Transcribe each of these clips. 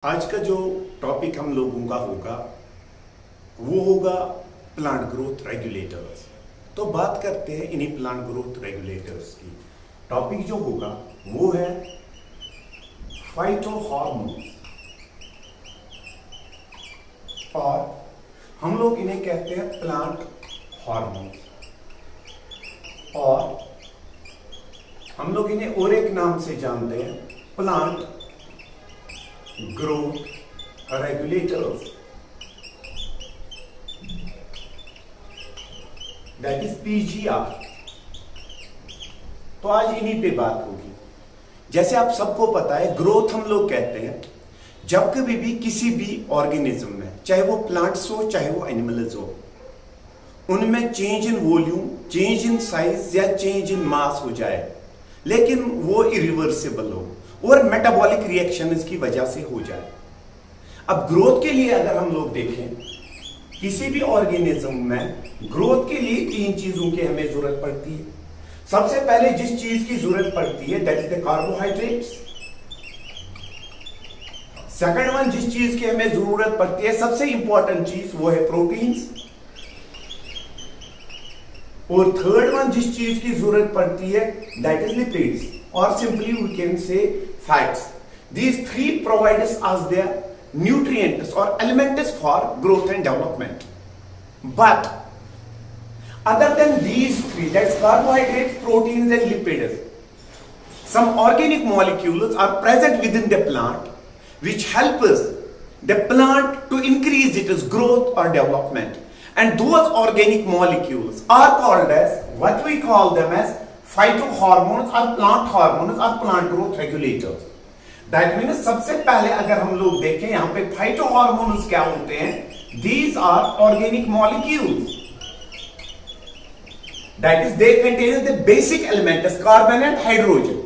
आज का जो टॉपिक हम लोगों का होगा वो होगा प्लांट ग्रोथ रेगुलेटर्स। तो बात करते हैं इन्हीं प्लांट ग्रोथ रेगुलेटर्स की। टॉपिक जो होगा वो है फाइटोहॉर्मोन्स, और हम लोग इन्हें कहते हैं प्लांट हार्मोन्स, और हम लोग इन्हें और एक नाम से जानते हैं plant growth regulators, that is PGR. तो आज इन्हीं पे बात होगी। जैसे आप सबको पता है, ग्रोथ हम लोग कहते हैं जब कभी भी किसी भी ऑर्गेनिज्म में, चाहे वो प्लांट्स हो चाहे वो एनिमल्स हो, उनमें change in volume, change in size या चेंज इन मास हो जाए, लेकिन वो इरिवर्सिबल हो और मेटाबॉलिक रिएक्शन इसकी वजह से हो जाए। अब ग्रोथ के लिए अगर हम लोग देखें किसी भी ऑर्गेनिज्म में, ग्रोथ के लिए तीन चीजों की हमें जरूरत पड़ती है। सबसे पहले जिस चीज की जरूरत पड़ती है that is the carbohydrates. Second one जिस चीज की हमें जरूरत पड़ती है, सबसे इंपॉर्टेंट चीज, वो है प्रोटीन्स। और थर्ड वन जिस चीज की जरूरत पड़ती है that is lipids, or simply we can say fats. These three provide us their nutrients or elements for growth and development. But other than these three, that's carbohydrates, proteins and lipids, some organic molecules are present within the plant which help us the plant to increase its growth or development. And those organic molecules are called as, what we call them as phytohormones or plant hormones or plant growth regulators. That means सबसे पहले अगर हम लोग देखें यहां पे phytohormones क्या होते हैं, these are organic molecules, that is they contain the basic elements carbon and hydrogen.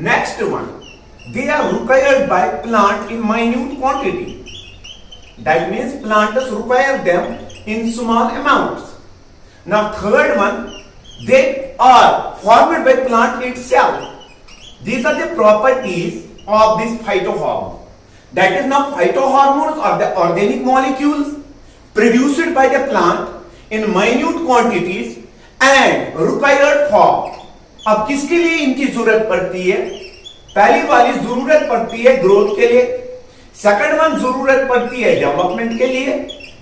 Next one, they are required by plant in minute quantity, that means plants require them in small amounts. Now third one, they are formed by plant itself. These are the properties of this phytohormone. That is, now phytohormones are the organic molecules produced by the plant in minute quantities and required for. अब किसके लिए इनकी जरूरत पड़ती है? पहली वाली जरूरत पड़ती है ग्रोथ के लिए, सेकंड वन जरूरत पड़ती है डेवलपमेंट के लिए।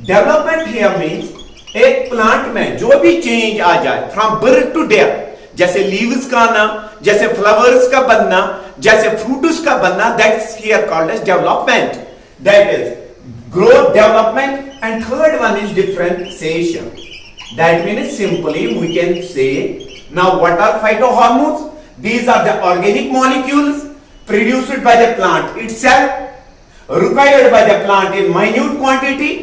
डेवलपमेंट हियर मींस एक प्लांट में जो भी चेंज आ जाए फ्रॉम बर्थ टू डेथ, जैसे लीव्स का आना, जैसे फ्लावर्स का बनना, जैसे फ्रूट्स का बनना, that's here called as development. That is growth, development, and third one is differentiation. That means simply we can say, now what are phytohormones? These are the organic molecules produced by the plant itself, required by the plant in minute quantity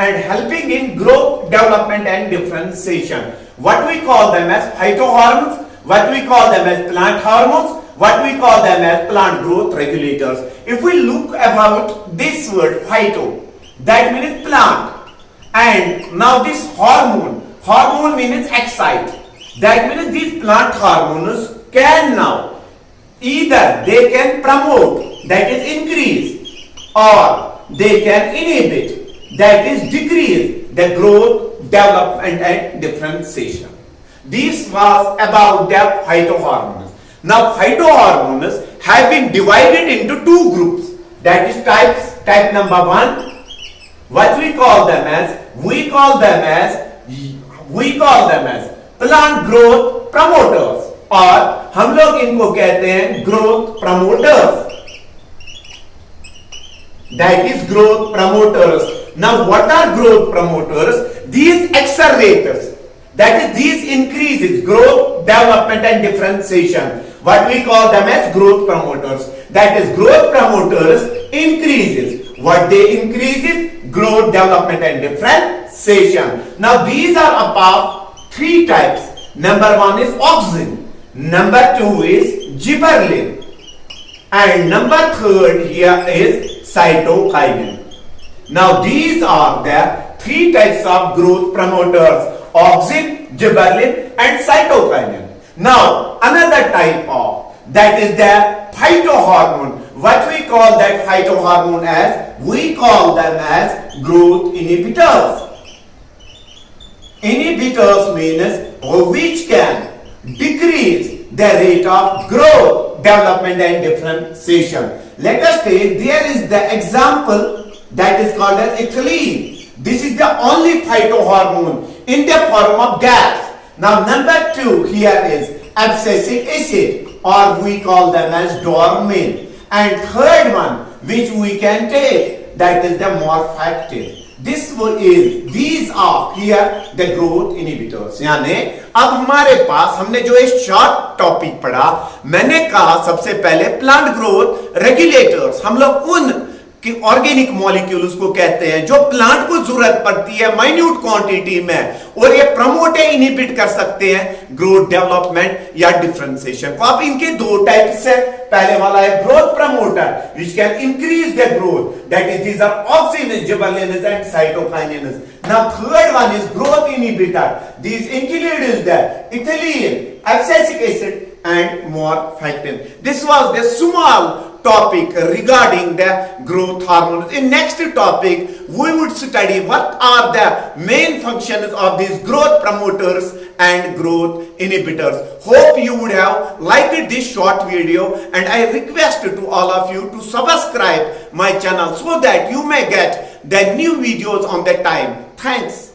and helping in growth, development and differentiation. What we call them as phytohormones, what we call them as plant hormones, what we call them as plant growth regulators. If we look about this word phyto, that means plant, and now this hormone means excite. That means these plant hormones can now either they can promote, that is increase, or they can inhibit, that is decrease the growth, development and differentiation. This was about the phytohormones. Now phytohormones have been divided into two groups, that is types. Type number one, what we call them as plant growth promoters, और हम लोग इनको कहते हैं growth promoters. That is growth promoters. Now what are growth promoters? These accelerators, that is these increases growth, development and differentiation. What we call them as growth promoters. That is growth promoters increases. What they increases? Growth, development and differentiation. Now these are about three types. Number one is auxin. Number two is gibberellin. And number third here is cytokinin. Now these are the three types of growth promoters: auxin, gibberellin and cytokinin. Now another type of, that is the phytohormone. What we call that phytohormone as? We call them as growth inhibitors. Inhibitors means which can decrease the rate of growth, development and differentiation. Let us take, there is the example that is called as ethylene. This is the only phytohormone in the form of gas. Now number 2 here is abscisic acid, or we call them as dormine. And third one which we can take, that is the morphactin. These are here the growth inhibitors. यानी अब हमारे पास हमने जो एक short topic पढ़ा, मैंने कहा सबसे पहले प्लांट ग्रोथ रेगुलेटर्स, हम लोग उन कि ऑर्गेनिक मॉलिक्यूल्स को कहते हैं जो प्लांट को जरूरत पड़ती है माइन्यूट क्वांटिटी में, और ये प्रमोट या इनहिबिट कर सकते हैं ग्रोथ, डेवलपमेंट या डिफरेंशिएशन को. अब इनके दो टाइप्स है. पहले वाला है growth promoter which can increase the growth, that is these are auxin, gibberellins and cytokinins. Now third one is growth inhibitor. This includes the ethylene, abscisic acid and morphactin. This was the small topic regarding the growth hormones. In next topic we would study what are the main functions of these growth promoters and growth inhibitors. Hope you would have liked this short video, and I request to all of you to subscribe my channel so that you may get the new videos on the time. Thanks.